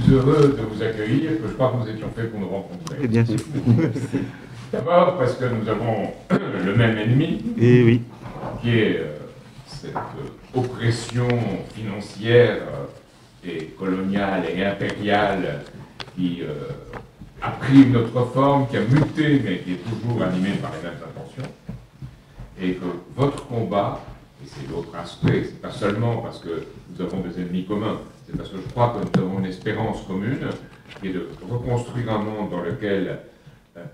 heureux de vous accueillir que je crois que nous étions faits pour nous rencontrer. Et bien sûr. D'abord parce que nous avons le même ennemi, Et oui. qui est cette oppression financière et coloniale et impériale qui a pris une autre forme, qui a muté, mais qui est toujours animée par les mêmes intentions. Et que votre combat, et c'est l'autre aspect, c'est pas seulement parce que nous avons des ennemis communs, c'est parce que je crois que nous avons une espérance commune, qui est de reconstruire un monde dans lequel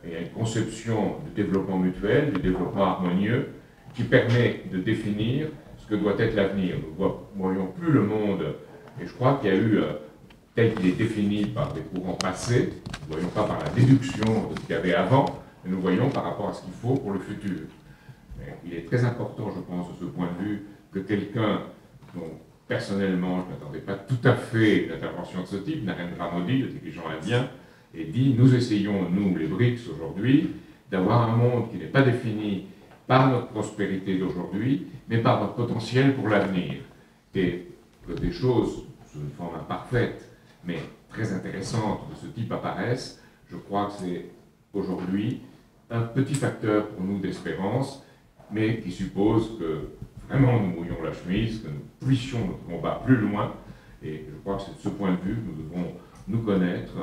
il y a une conception du développement mutuel, du développement harmonieux, qui permet de définir ce que doit être l'avenir. Nous ne voyons plus le monde, et je crois qu'il y a eu, tel qu'il est défini par des courants passés, nous ne voyons pas par la déduction de ce qu'il y avait avant, mais nous voyons par rapport à ce qu'il faut pour le futur. Mais il est très important, je pense, de ce point de vue, que quelqu'un dont personnellement je ne m'attendais pas tout à fait une intervention de ce type, Narendra Modi, le dirigeant indien, et dit, nous essayons, nous les BRICS aujourd'hui, d'avoir un monde qui n'est pas défini par notre prospérité d'aujourd'hui, mais par notre potentiel pour l'avenir. Et que des choses, sous une forme imparfaite, mais très intéressantes de ce type apparaissent, je crois que c'est aujourd'hui un petit facteur pour nous d'espérance, mais qui suppose que vraiment nous mouillons la chemise, que nous puissions notre combat plus loin, et je crois que c'est de ce point de vue que nous devons nous connaître,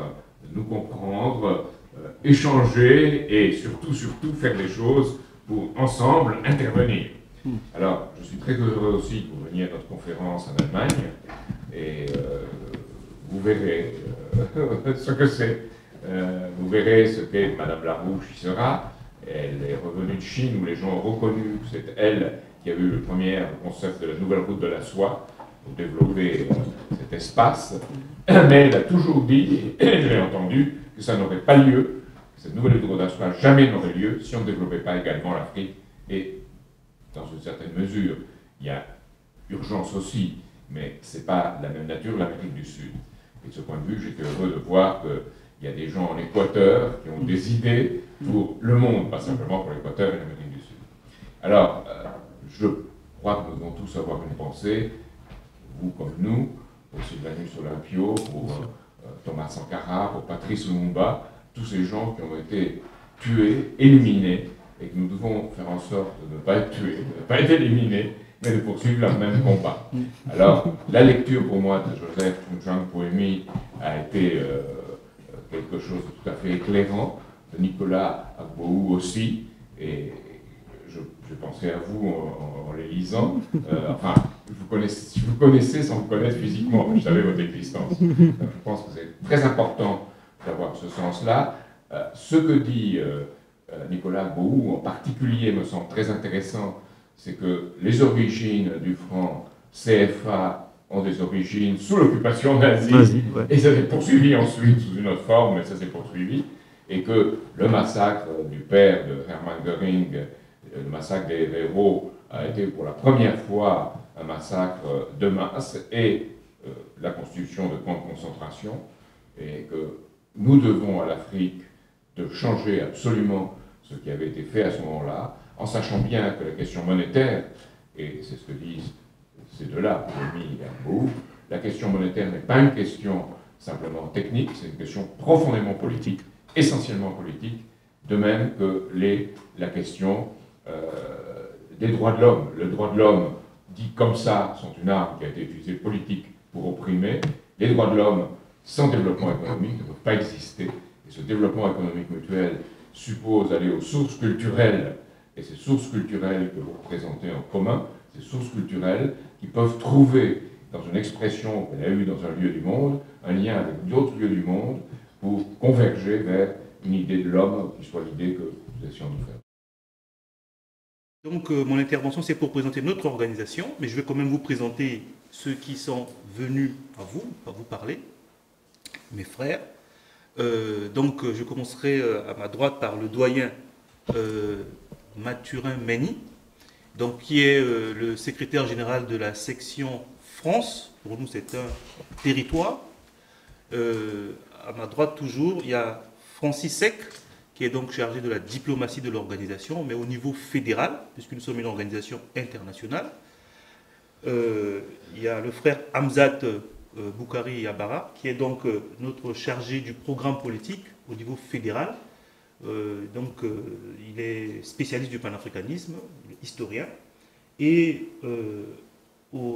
nous comprendre, échanger et surtout faire des choses pour ensemble intervenir. Alors, je suis très heureux aussi que vous veniez à notre conférence en Allemagne et vous verrez ce que c'est. Vous verrez ce qu'est Madame Larouche qui sera. Elle est revenue de Chine où les gens ont reconnu que c'est elle qui a eu le premier concept de la nouvelle route de la soie pour développer cet espace. Mais elle a toujours dit, et je l'ai entendu, que ça n'aurait pas lieu, que cette nouvelle route de la soie jamais n'aurait lieu si on ne développait pas également l'Afrique. Et dans une certaine mesure, il y a urgence aussi, mais ce n'est pas la même nature l'Amérique du Sud. Et de ce point de vue, j'étais heureux de voir qu'il y a des gens en Équateur qui ont des idées pour le monde, pas simplement pour l'Équateur et l'Amérique du Sud. Alors, je crois que nous devons tous avoir une pensée, vous comme nous, pour Sylvanus Olympio, pour Thomas Sankara, pour Patrice Lumumba, tous ces gens qui ont été tués, éliminés, et que nous devons faire en sorte de ne pas être tués, de ne pas être éliminés, mais de poursuivre leur même combat. Alors, la lecture pour moi de Joseph Tchung Poemi a été quelque chose de tout à fait éclairant, de Nicolas Agboou aussi, et je pensais à vous en les lisant. Enfin, je vous connaissais sans vous connaître physiquement, je savais votre existence. Donc, je pense que c'est très important d'avoir ce sens-là. Ce que dit Nicolas Agboou en particulier me semble très intéressant, c'est que les origines du franc CFA ont des origines sous l'occupation nazie, et ça s'est poursuivi ensuite sous une autre forme, mais ça s'est poursuivi, et que le massacre du père de Hermann Göring, le massacre des héros, a été pour la première fois un massacre de masse et la constitution de camps de concentration, et que nous devons à l'Afrique de changer absolument ce qui avait été fait à ce moment-là, en sachant bien que la question monétaire, et c'est ce que disent ces deux-là, Poemi et Agboou, la question monétaire n'est pas une question simplement technique, c'est une question profondément politique, essentiellement politique, de même que la question des droits de l'homme. Le droit de l'homme, dit comme ça, sont une arme qui a été utilisée politique pour opprimer. Les droits de l'homme, sans développement économique, ne peuvent pas exister. Et ce développement économique mutuel suppose aller aux sources culturelles, et ces sources culturelles que vous représentez en commun, ces sources culturelles qui peuvent trouver dans une expression qu'elle a eue dans un lieu du monde, un lien avec d'autres lieux du monde pour converger vers une idée de l'homme qui soit l'idée que nous essayons de faire. Donc mon intervention c'est pour présenter notre organisation, mais je vais quand même vous présenter ceux qui sont venus à vous parler, mes frères. Donc je commencerai à ma droite par le doyen Mathurin Meny, donc, qui est le secrétaire général de la section France. Pour nous c'est un territoire. À ma droite toujours, il y a Francis Sec, qui est donc chargé de la diplomatie de l'organisation, mais au niveau fédéral, puisque nous sommes une organisation internationale. Il y a le frère Hamzat Boukari Yabara, qui est donc notre chargé du programme politique au niveau fédéral. Il est spécialiste du panafricanisme, historien. Et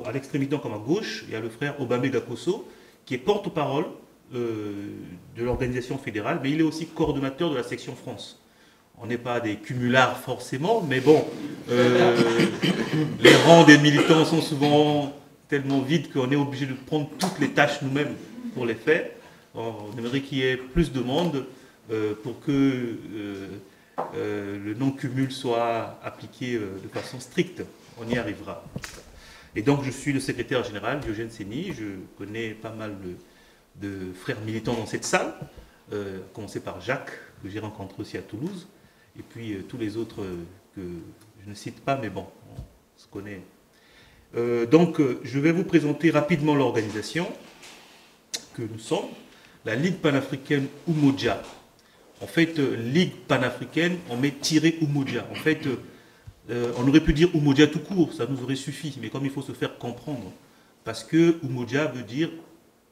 à l'extrémité comme à gauche, il y a le frère Obambe Gakoso, qui est porte-parole de l'organisation fédérale, mais il est aussi coordonnateur de la section France. On n'est pas des cumulards forcément, mais bon, les rangs des militants sont souvent tellement vides qu'on est obligé de prendre toutes les tâches nous-mêmes pour les faire. On aimerait qu'il y ait plus de monde pour que le non-cumul soit appliqué de façon stricte. On y arrivera. Et donc je suis le secrétaire général, Diogène Séni. Je connais pas mal de frères militants dans cette salle, à commencer par Jacques, que j'ai rencontré aussi à Toulouse, et puis tous les autres que je ne cite pas, mais bon, on se connaît. Je vais vous présenter rapidement l'organisation que nous sommes, la Ligue panafricaine Umoja. En fait, Ligue panafricaine, on met tiré Umoja. En fait, on aurait pu dire Umoja tout court, ça nous aurait suffi, mais comme il faut se faire comprendre, parce que Umoja veut dire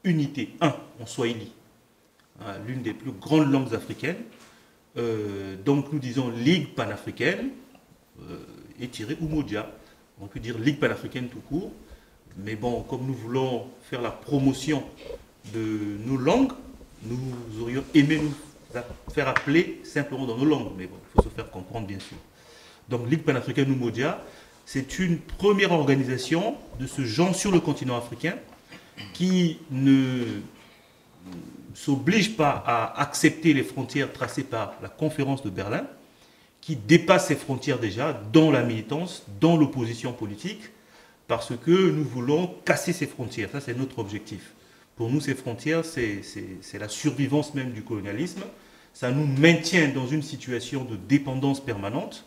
unité, un, en Swahili, l'une des plus grandes langues africaines. Donc nous disons Ligue panafricaine et tiré Umoja. On peut dire Ligue panafricaine tout court, mais bon, comme nous voulons faire la promotion de nos langues, nous aurions aimé nous faire appeler simplement dans nos langues, mais bon, il faut se faire comprendre bien sûr. Donc Ligue panafricaine Umoja, c'est une première organisation de ce genre sur le continent africain qui ne s'oblige pas à accepter les frontières tracées par la conférence de Berlin, qui dépasse ces frontières déjà dans la militance, dans l'opposition politique, parce que nous voulons casser ces frontières. Ça, c'est notre objectif. Pour nous, ces frontières, c'est la survivance même du colonialisme. Ça nous maintient dans une situation de dépendance permanente.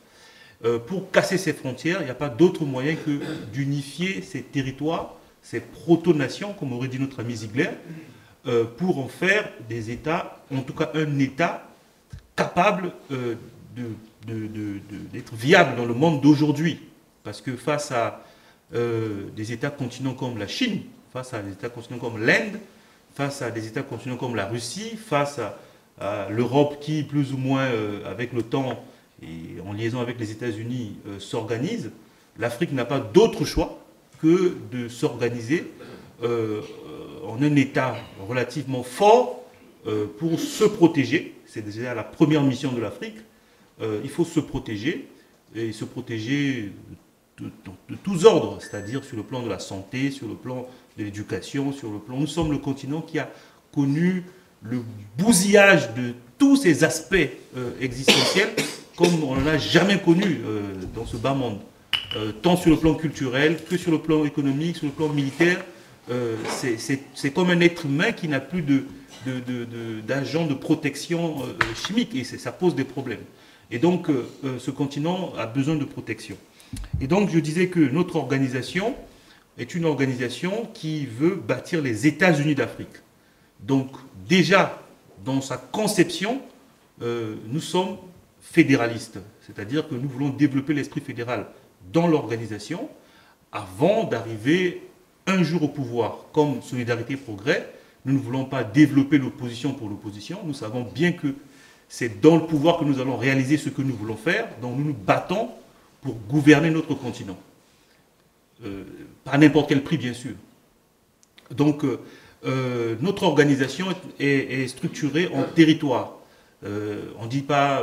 Pour casser ces frontières, il n'y a pas d'autre moyen que d'unifier ces territoires, ces proto-nations, comme aurait dit notre ami Ziegler, pour en faire des États, en tout cas un État capable d'être viable dans le monde d'aujourd'hui. Parce que face à des États continents comme la Chine, face à des États continents comme l'Inde, face à des États continents comme la Russie, face à l'Europe qui, plus ou moins avec le temps et en liaison avec les États-Unis, s'organise, l'Afrique n'a pas d'autre choix que de s'organiser en un État relativement fort pour se protéger. C'est déjà la première mission de l'Afrique. Il faut se protéger, et se protéger de tous ordres, c'est-à-dire sur le plan de la santé, sur le plan de l'éducation, sur le plan... Nous sommes le continent qui a connu le bousillage de tous ces aspects existentiels comme on n'en a jamais connu dans ce bas monde. Tant sur le plan culturel que sur le plan économique, sur le plan militaire. C'est comme un être humain qui n'a plus d'agent de protection chimique, et ça pose des problèmes. Et donc, ce continent a besoin de protection. Et donc, je disais que notre organisation est une organisation qui veut bâtir les États-Unis d'Afrique. Donc, déjà, dans sa conception, nous sommes fédéralistes. C'est-à-dire que nous voulons développer l'esprit fédéral dans l'organisation avant d'arriver un jour au pouvoir. Comme Solidarité et Progrès, nous ne voulons pas développer l'opposition pour l'opposition. Nous savons bien que c'est dans le pouvoir que nous allons réaliser ce que nous voulons faire. Donc nous nous battons pour gouverner notre continent. Pas à n'importe quel prix, bien sûr. Donc notre organisation est structurée en territoire. On ne dit pas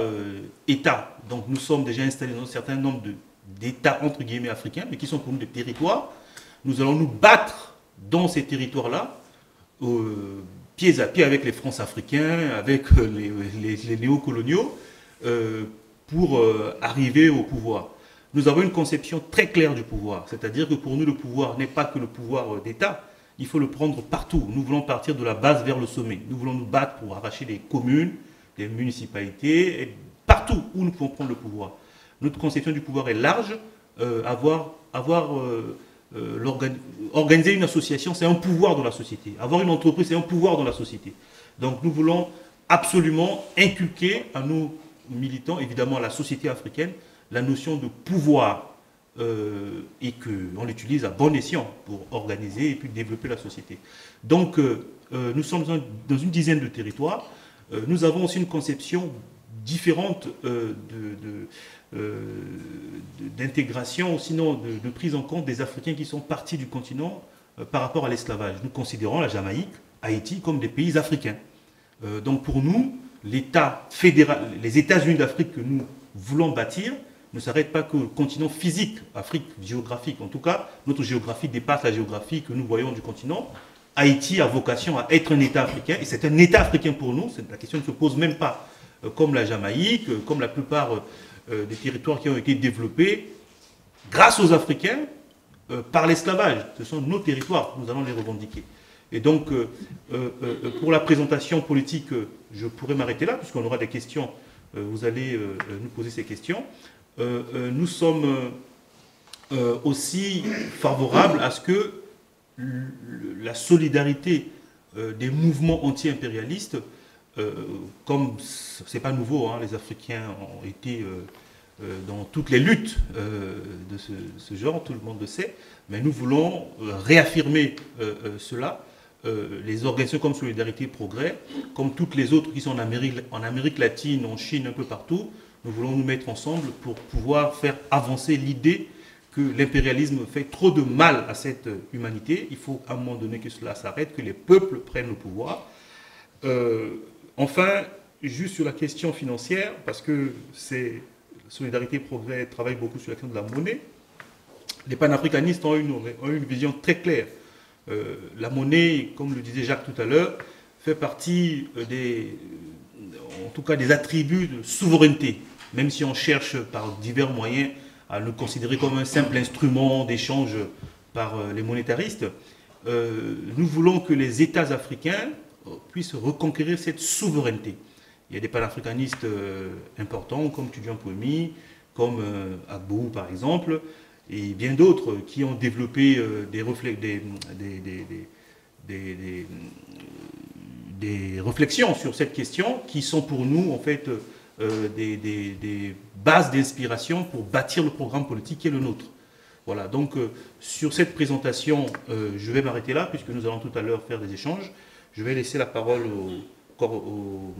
État. Donc nous sommes déjà installés dans un certain nombre d'États entre guillemets africains, mais qui sont pour nous des territoires. Nous allons nous battre dans ces territoires-là, pied à pied avec les France-Africains, avec les néocoloniaux, pour arriver au pouvoir. Nous avons une conception très claire du pouvoir, c'est-à-dire que pour nous, le pouvoir n'est pas que le pouvoir d'État, il faut le prendre partout. Nous voulons partir de la base vers le sommet. Nous voulons nous battre pour arracher des communes, des municipalités, et partout où nous pouvons prendre le pouvoir. Notre conception du pouvoir est large. Organiser une association, c'est un pouvoir dans la société. Avoir une entreprise, c'est un pouvoir dans la société. Donc nous voulons absolument inculquer à nos militants, évidemment à la société africaine, la notion de pouvoir. et qu'on l'utilise à bon escient pour organiser et puis développer la société. Donc, nous sommes dans une dizaine de territoires. Nous avons aussi une conception différente d'intégration, sinon de prise en compte des Africains qui sont partis du continent par rapport à l'esclavage. Nous considérons la Jamaïque, Haïti comme des pays africains. Donc pour nous, l'État fédéral, les États-Unis d'Afrique que nous voulons bâtir ne s'arrêtent pas qu'au continent physique, Afrique géographique. En tout cas, notre géographie dépasse la géographie que nous voyons du continent. Haïti a vocation à être un État africain, et c'est un État africain pour nous. La question ne se pose même pas comme la Jamaïque, comme la plupart des territoires qui ont été développés grâce aux Africains par l'esclavage. Ce sont nos territoires, nous allons les revendiquer. Et donc, pour la présentation politique, je pourrais m'arrêter là, puisqu'on aura des questions, vous allez nous poser ces questions. Nous sommes aussi favorables à ce que la solidarité des mouvements anti-impérialistes, comme c'est pas nouveau, hein, les Africains ont été dans toutes les luttes de ce genre, tout le monde le sait, mais nous voulons réaffirmer cela. Les organisations comme Solidarité et Progrès, comme toutes les autres qui sont en Amérique latine, en Chine, un peu partout, nous voulons nous mettre ensemble pour pouvoir faire avancer l'idée que l'impérialisme fait trop de mal à cette humanité. Il faut à un moment donné que cela s'arrête, que les peuples prennent le pouvoir. Enfin, juste sur la question financière, parce que Solidarité et Progrès travaille beaucoup sur la question de la monnaie, les panafricanistes ont une vision très claire. La monnaie, comme le disait Jacques tout à l'heure, fait partie en tout cas des attributs de souveraineté, même si on cherche par divers moyens à le considérer comme un simple instrument d'échange par les monétaristes. Nous voulons que les États africains puissent reconquérir cette souveraineté. Il y a des panafricanistes importants, comme Tudian Poumi, comme Agbou par exemple, et bien d'autres qui ont développé des réflexions sur cette question qui sont pour nous en fait des bases d'inspiration pour bâtir le programme politique qui est le nôtre. Voilà, donc sur cette présentation, je vais m'arrêter là puisque nous allons tout à l'heure faire des échanges. Je vais laisser la parole au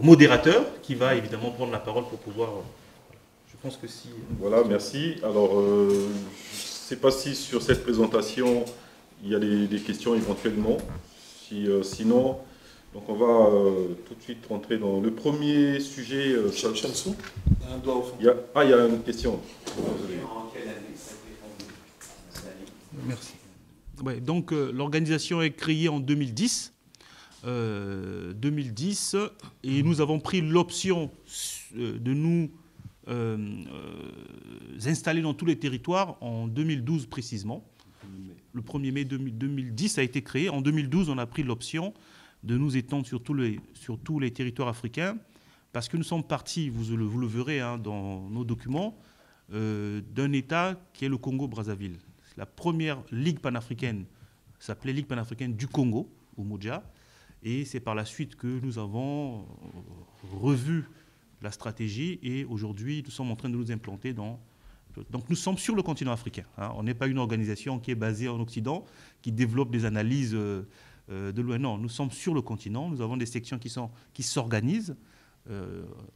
modérateur qui va évidemment prendre la parole pour pouvoir... Je pense que si... Voilà, merci. Alors, je ne sais pas si sur cette présentation, il y a des questions éventuellement. Sinon, donc on va tout de suite rentrer dans le premier sujet. Chamsou, un doigt au fond. Il y a une question. Merci. Ouais, donc, l'organisation est créée en 2010. 2010, et nous avons pris l'option de nous installer dans tous les territoires en 2012 précisément. Le 1er mai 2010 a été créé. En 2012, on a pris l'option de nous étendre sur tous les territoires africains parce que nous sommes partis, vous le verrez hein, dans nos documents, d'un État qui est le Congo-Brazzaville. La première Ligue panafricaine s'appelait Ligue panafricaine du Congo, Umoja, et c'est par la suite que nous avons revu la stratégie et aujourd'hui, nous sommes en train de nous implanter dans... Donc nous sommes sur le continent africain. Hein. On n'est pas une organisation qui est basée en Occident, qui développe des analyses de loin. Non, nous sommes sur le continent. Nous avons des sections qui s'organisent.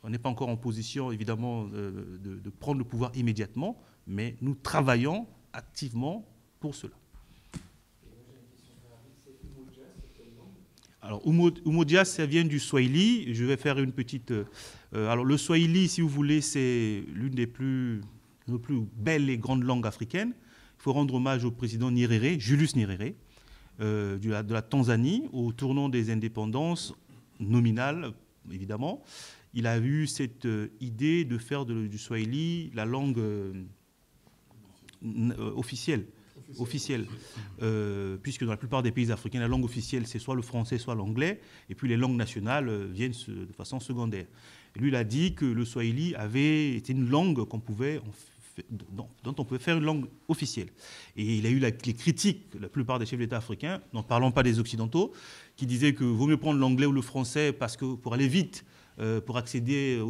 On n'est pas encore en position, évidemment, de prendre le pouvoir immédiatement, mais nous travaillons activement pour cela. Alors, Umoja, ça vient du Swahili. Je vais faire une petite... alors, le Swahili, si vous voulez, c'est l'une des plus belles et grandes langues africaines. Il faut rendre hommage au président Nyerere, Julius Nyerere, de la Tanzanie, au tournant des indépendances nominales, évidemment. Il a eu cette idée de faire du Swahili la langue officielle. Puisque dans la plupart des pays africains, la langue officielle, c'est soit le français, soit l'anglais, et puis les langues nationales viennent de façon secondaire. Et lui, il a dit que le Swahili avait été une langue qu'on pouvait dont on pouvait faire une langue officielle. Et il a eu les critiques de la plupart des chefs d'État africains, n'en parlons pas des Occidentaux, qui disaient qu'il vaut mieux prendre l'anglais ou le français parce que pour aller vite, pour accéder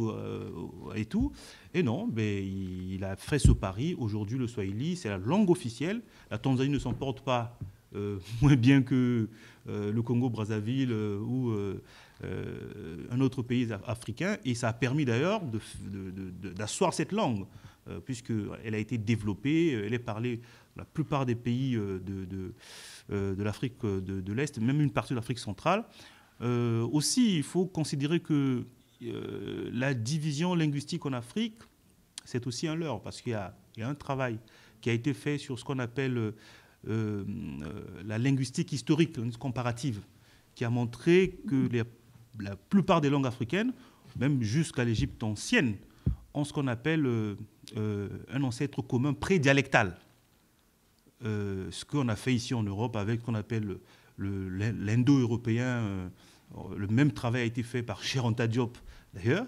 et tout. Et non, il a fait ce pari. Aujourd'hui, le Swahili, c'est la langue officielle. La Tanzanie ne s'en porte pas moins bien que le Congo-Brazzaville ou un autre pays africain. Et ça a permis d'ailleurs d'asseoir cette langue, puisqu'elle a été développée, elle est parlée dans la plupart des pays de l'Afrique de l'Est, même une partie de l'Afrique centrale. Aussi, il faut considérer que la division linguistique en Afrique, c'est aussi un leurre, parce qu'il y a un travail qui a été fait sur ce qu'on appelle la linguistique historique, la linguistique comparative, qui a montré que la plupart des langues africaines, même jusqu'à l'Égypte ancienne, ont ce qu'on appelle un ancêtre commun prédialectal. Ce qu'on a fait ici en Europe avec ce qu'on appelle l'indo-européen. Le même travail a été fait par Cheikh Anta Diop, d'ailleurs,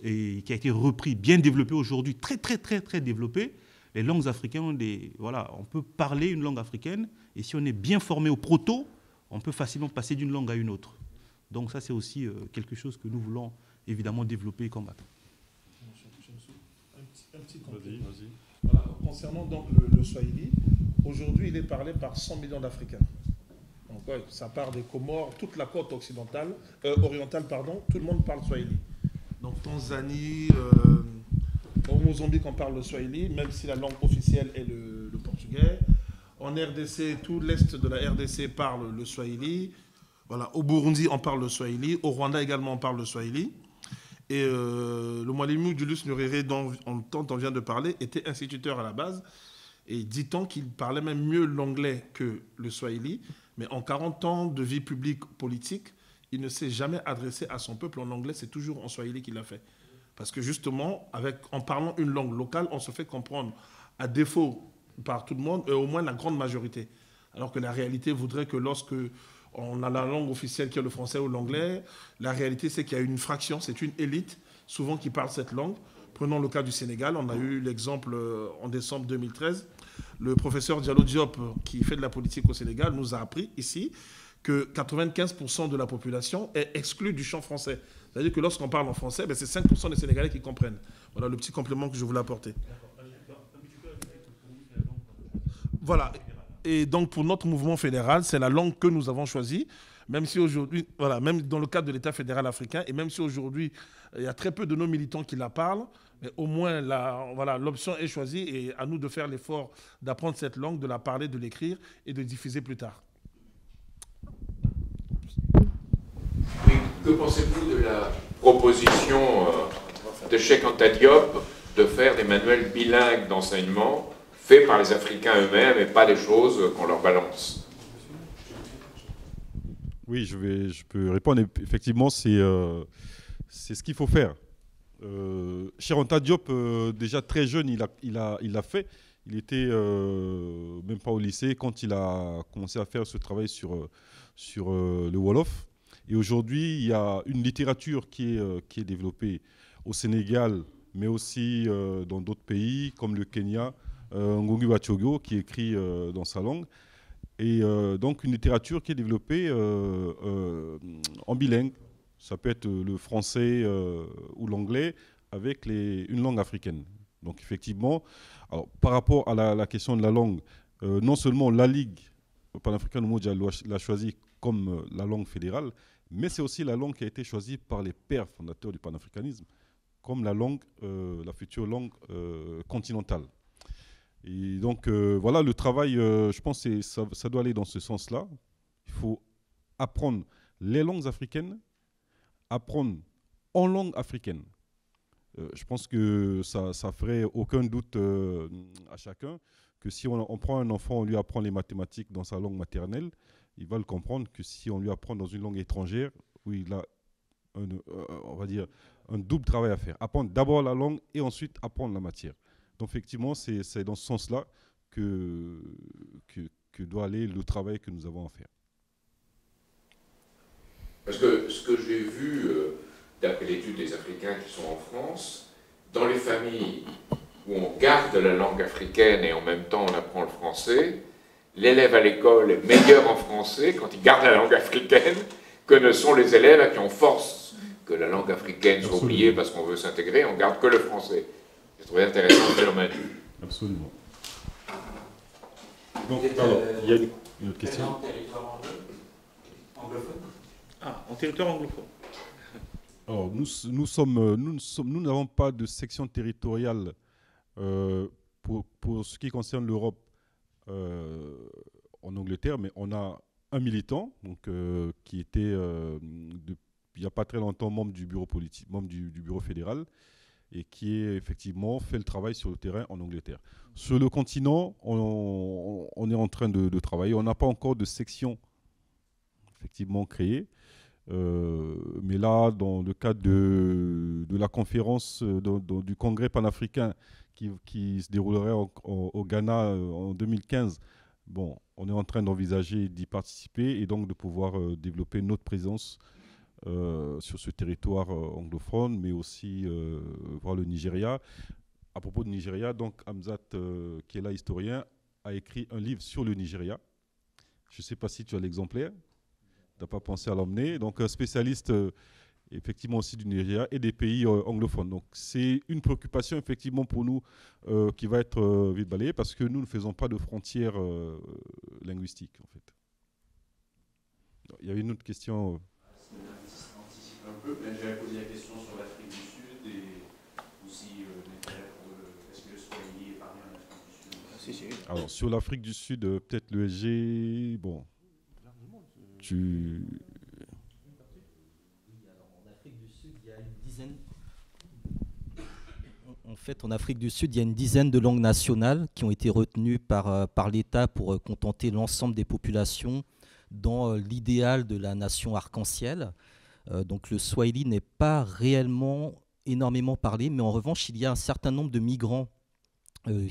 et qui a été repris, bien développé aujourd'hui, très, très, très, très développé. Les langues africaines, voilà, on peut parler une langue africaine, et si on est bien formé au proto, on peut facilement passer d'une langue à une autre. Donc ça, c'est aussi quelque chose que nous voulons évidemment développer et combattre. Un petit complément. Voilà, concernant donc le Swahili, aujourd'hui, il est parlé par 100 millions d'Africains. Donc, ouais, ça part des Comores, toute la côte orientale, tout le monde parle Swahili. Donc, Tanzanie, au Mozambique, on parle le Swahili, même si la langue officielle est le portugais. En RDC, tout l'est de la RDC parle le Swahili. Voilà, au Burundi, on parle le Swahili. Au Rwanda également, on parle le Swahili. Et le Mwalimu Julius Nyerere, dont on vient de parler, était instituteur à la base. Et dit-on qu'il parlait même mieux l'anglais que le Swahili. Mais en 40 ans de vie publique politique, il ne s'est jamais adressé à son peuple en anglais, c'est toujours en Swahili qu'il l'a fait. Parce que justement, en parlant une langue locale, on se fait comprendre, à défaut par tout le monde, au moins la grande majorité. Alors que la réalité voudrait que lorsque on a la langue officielle qui est le français ou l'anglais, la réalité c'est qu'il y a une fraction, c'est une élite souvent qui parle cette langue. Prenons le cas du Sénégal, on a eu l'exemple en décembre 2013. Le professeur Diallo Diop, qui fait de la politique au Sénégal, nous a appris ici que 95% de la population est exclue du champ français. C'est-à-dire que lorsqu'on parle en français, c'est 5% des Sénégalais qui comprennent. Voilà le petit complément que je voulais apporter. Voilà. Et donc pour notre mouvement fédéral, c'est la langue que nous avons choisie. Même si aujourd'hui, voilà, même dans le cadre de l'État fédéral africain, et même si aujourd'hui, il y a très peu de nos militants qui la parlent, mais au moins, voilà, l'option est choisie et à nous de faire l'effort d'apprendre cette langue, de la parler, de l'écrire et de diffuser plus tard. Oui, que pensez-vous de la proposition de Cheikh Anta Diop de faire des manuels bilingues d'enseignement faits par les Africains eux-mêmes et pas des choses qu'on leur balance? Oui, je peux répondre. Effectivement, c'est ce qu'il faut faire. Cheikh Anta Diop, déjà très jeune, il l'a fait. Il était même pas au lycée quand il a commencé à faire ce travail sur le Wolof. Et aujourd'hui, il y a une littérature qui est développée au Sénégal, mais aussi dans d'autres pays comme le Kenya, Ngugi wa Thiong'o, qui écrit dans sa langue. Et donc une littérature qui est développée en bilingue. Ça peut être le français ou l'anglais avec une langue africaine. Donc effectivement, alors, par rapport à la question de la langue, non seulement la Ligue panafricaine mondiale l'a choisie comme la langue fédérale, mais c'est aussi la langue qui a été choisie par les pères fondateurs du panafricanisme comme la future langue continentale. Et donc voilà, le travail, je pense que ça doit aller dans ce sens-là. Il faut apprendre les langues africaines, apprendre en langue africaine. Je pense que ça ferait aucun doute à chacun que si on prend un enfant, on lui apprend les mathématiques dans sa langue maternelle, il va le comprendre que si on lui apprend dans une langue étrangère, oui, il a on va dire un double travail à faire. Apprendre d'abord la langue et ensuite apprendre la matière. Donc effectivement, c'est dans ce sens-là que doit aller le travail que nous avons à faire. Parce que ce que j'ai vu, d'après l'étude des Africains qui sont en France, dans les familles où on garde la langue africaine et en même temps on apprend le français, l'élève à l'école est meilleur en français quand il garde la langue africaine que ne sont les élèves à qui on force que la langue africaine soit oubliée parce qu'on veut s'intégrer, on garde que le français. J'ai trouvé intéressant le phénomène. Absolument. Donc, alors, il y a une autre question. En territoire anglophone. Ah, en territoire anglophone. Alors, nous n'avons pas de section territoriale pour ce qui concerne l'Europe en Angleterre, mais on a un militant donc, qui était, il n'y a pas très longtemps, membre du bureau politique, membre du bureau fédéral, et qui est effectivement fait le travail sur le terrain en Angleterre. Sur le continent, on est en train de travailler. On n'a pas encore de section effectivement créée. Mais là, dans le cadre de la conférence du congrès panafricain qui se déroulerait au Ghana en 2015, bon, on est en train d'envisager d'y participer et donc de pouvoir développer notre présence sur ce territoire anglophone, mais aussi voir le Nigeria. À propos de Nigeria, donc Hamzat, qui est là historien, a écrit un livre sur le Nigeria. Je ne sais pas si tu as l'exemplaire. Tu n'as pas pensé à l'emmener. Donc, un spécialiste, effectivement, aussi du Nigeria et des pays anglophones. Donc, c'est une préoccupation, effectivement, pour nous qui va être vite balayée parce que nous ne faisons pas de frontières linguistiques, en fait. Il y avait une autre question. Anticipe un peu. J'avais posé la question sur l'Afrique du Sud et aussi l'intérêt pour est-ce que le Swahili est parlé en Afrique du Sud? Alors, sur l'Afrique du Sud, peut-être le SG, bon. Oui, alors en Afrique du Sud, il y a une dizaine. En fait, en Afrique du Sud, il y a une dizaine de langues nationales qui ont été retenues par l'État pour contenter l'ensemble des populations dans l'idéal de la nation arc-en-ciel. Donc le Swahili n'est pas réellement énormément parlé, mais en revanche, il y a un certain nombre de migrants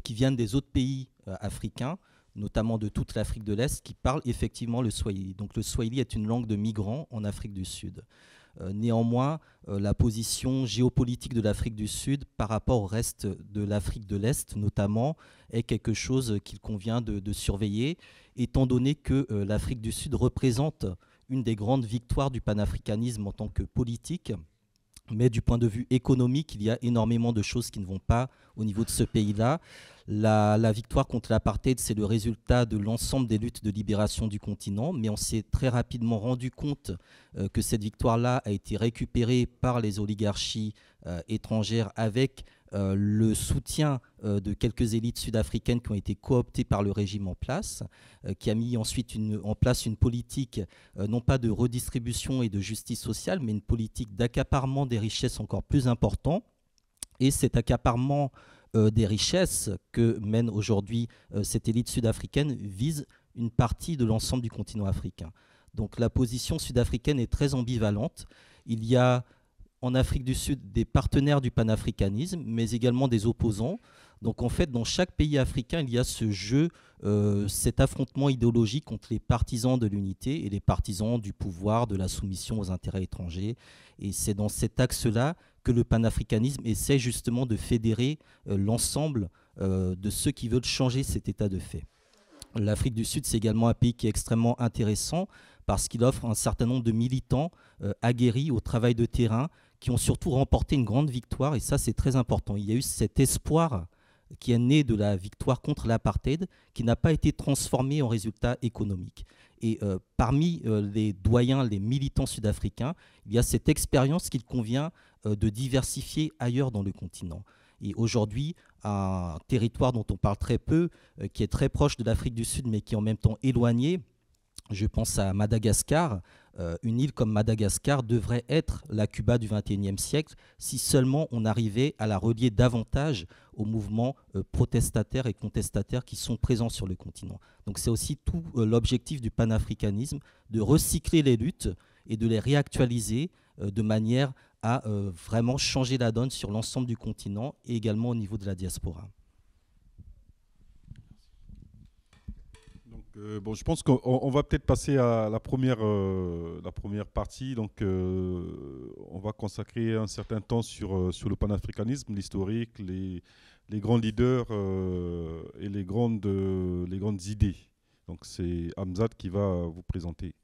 qui viennent des autres pays africains, notamment de toute l'Afrique de l'Est, qui parlent effectivement le Swahili. Donc le Swahili est une langue de migrants en Afrique du Sud. Néanmoins, la position géopolitique de l'Afrique du Sud par rapport au reste de l'Afrique de l'Est, notamment, est quelque chose qu'il convient de surveiller, étant donné que l'Afrique du Sud représente une des grandes victoires du panafricanisme en tant que politique. Mais du point de vue économique, il y a énormément de choses qui ne vont pas au niveau de ce pays-là. La victoire contre l'apartheid, c'est le résultat de l'ensemble des luttes de libération du continent, mais on s'est très rapidement rendu compte que cette victoire-là a été récupérée par les oligarchies étrangères avec le soutien de quelques élites sud-africaines qui ont été cooptées par le régime en place, qui a mis ensuite en place une politique non pas de redistribution et de justice sociale, mais une politique d'accaparement des richesses encore plus important. Et cet accaparement des richesses que mène aujourd'hui cette élite sud-africaine vise une partie de l'ensemble du continent africain. Donc la position sud-africaine est très ambivalente. Il y a en Afrique du Sud des partenaires du panafricanisme, mais également des opposants. Donc en fait, dans chaque pays africain, il y a ce jeu, cet affrontement idéologique entre les partisans de l'unité et les partisans du pouvoir, de la soumission aux intérêts étrangers. Et c'est dans cet axe-là que le panafricanisme essaie justement de fédérer l'ensemble de ceux qui veulent changer cet état de fait. L'Afrique du Sud, c'est également un pays qui est extrêmement intéressant parce qu'il offre un certain nombre de militants aguerris au travail de terrain qui ont surtout remporté une grande victoire, et ça c'est très important. Il y a eu cet espoir qui est né de la victoire contre l'apartheid, qui n'a pas été transformé en résultat économique. Et parmi les doyens, les militants sud-africains, il y a cette expérience qu'il convient de diversifier ailleurs dans le continent. Et aujourd'hui, un territoire dont on parle très peu, qui est très proche de l'Afrique du Sud, mais qui est en même temps éloigné, je pense à Madagascar. Une île comme Madagascar devrait être la Cuba du XXIe siècle si seulement on arrivait à la relier davantage aux mouvements protestataires et contestataires qui sont présents sur le continent. Donc c'est aussi tout l'objectif du panafricanisme, de recycler les luttes et de les réactualiser de manière à vraiment changer la donne sur l'ensemble du continent et également au niveau de la diaspora. Donc, Bon, je pense qu'on va peut-être passer à la première partie. Donc, on va consacrer un certain temps sur le panafricanisme, l'historique, les grands leaders et les grandes idées. Donc, c'est Hamzat qui va vous présenter.